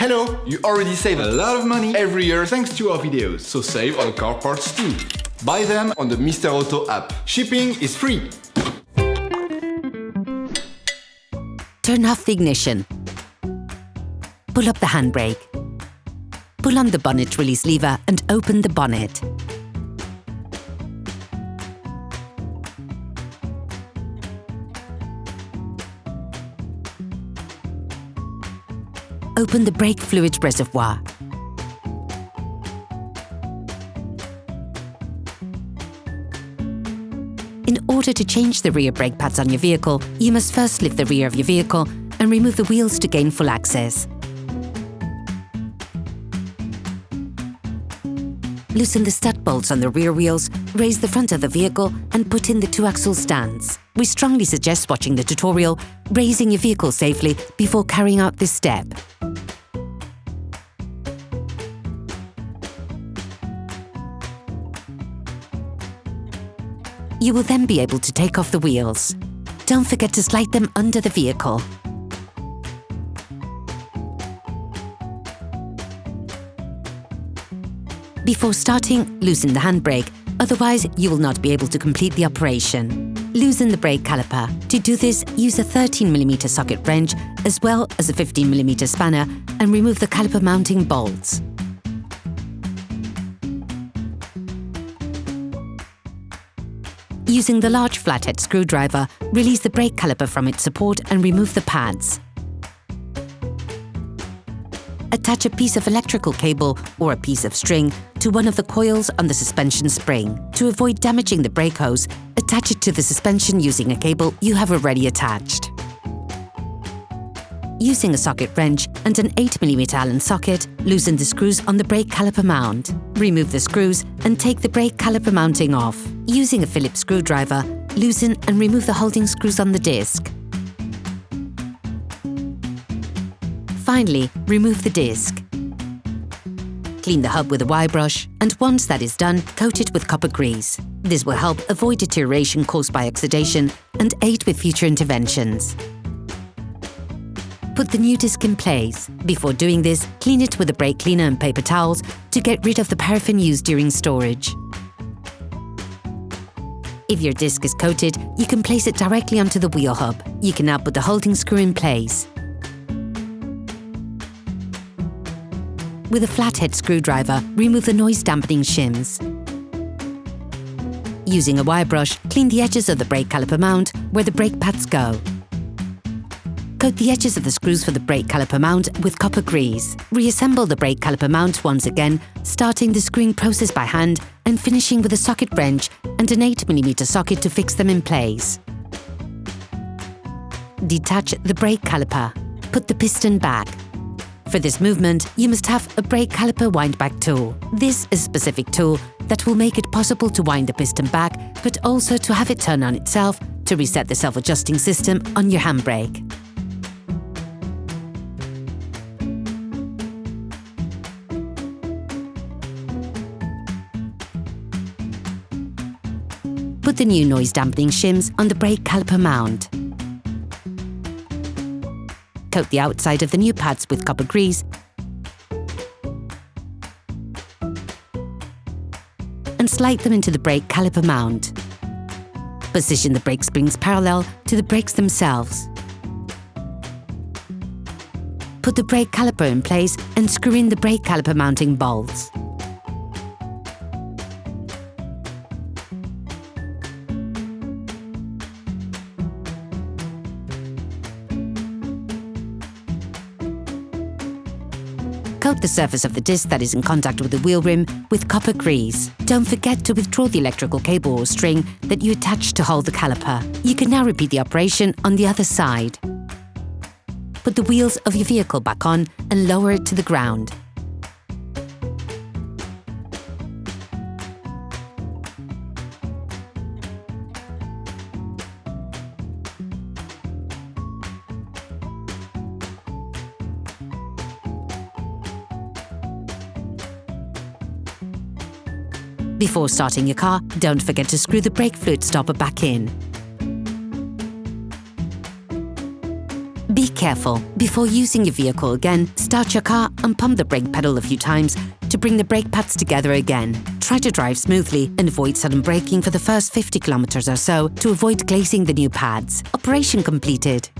Hello! You already save a lot of money every year thanks to our videos, so save on car parts too. Buy them on the Mr. Auto app. Shipping is free. Turn off the ignition. Pull up the handbrake. Pull on the bonnet release lever and open the bonnet. Open the brake fluid reservoir. In order to change the rear brake pads on your vehicle, you must first lift the rear of your vehicle and remove the wheels to gain full access. Loosen the stud bolts on the rear wheels, raise the front of the vehicle and put in the two-axle stands. We strongly suggest watching the tutorial, raising your vehicle safely before carrying out this step. You will then be able to take off the wheels. Don't forget to slide them under the vehicle. Before starting, loosen the handbrake, otherwise you will not be able to complete the operation. Loosen the brake caliper. To do this, use a 13mm socket wrench as well as a 15mm spanner and remove the caliper mounting bolts. Using the large flathead screwdriver, release the brake caliper from its support and remove the pads. Attach a piece of electrical cable or a piece of string to one of the coils on the suspension spring. To avoid damaging the brake hose, attach it to the suspension using a cable you have already attached. Using a socket wrench and an 8mm Allen socket, loosen the screws on the brake caliper mount. Remove the screws and take the brake caliper mounting off. Using a Phillips screwdriver, loosen and remove the holding screws on the disc. Finally, remove the disc. Clean the hub with a wire brush, and once that is done, coat it with copper grease. This will help avoid deterioration caused by oxidation and aid with future interventions. Put the new disc in place. Before doing this, clean it with a brake cleaner and paper towels to get rid of the paraffin used during storage. If your disc is coated, you can place it directly onto the wheel hub. You can now put the holding screw in place. With a flathead screwdriver, remove the noise dampening shims. Using a wire brush, clean the edges of the brake caliper mount where the brake pads go. Coat the edges of the screws for the brake caliper mount with copper grease. Reassemble the brake caliper mount once again, starting the screwing process by hand and finishing with a socket wrench and an 8mm socket to fix them in place. Detach the brake caliper. Put the piston back. For this movement, you must have a brake caliper windback tool. This is a specific tool that will make it possible to wind the piston back, but also to have it turn on itself to reset the self-adjusting system on your handbrake. Put the new noise dampening shims on the brake caliper mount. Coat the outside of the new pads with copper grease and slide them into the brake caliper mount. Position the brake springs parallel to the brakes themselves. Put the brake caliper in place and screw in the brake caliper mounting bolts. Coat the surface of the disc that is in contact with the wheel rim with copper grease. Don't forget to withdraw the electrical cable or string that you attached to hold the caliper. You can now repeat the operation on the other side. Put the wheels of your vehicle back on and lower it to the ground. Before starting your car, don't forget to screw the brake fluid stopper back in. Be careful. Before using your vehicle again, start your car and pump the brake pedal a few times to bring the brake pads together again. Try to drive smoothly and avoid sudden braking for the first 50 kilometers or so to avoid glazing the new pads. Operation completed.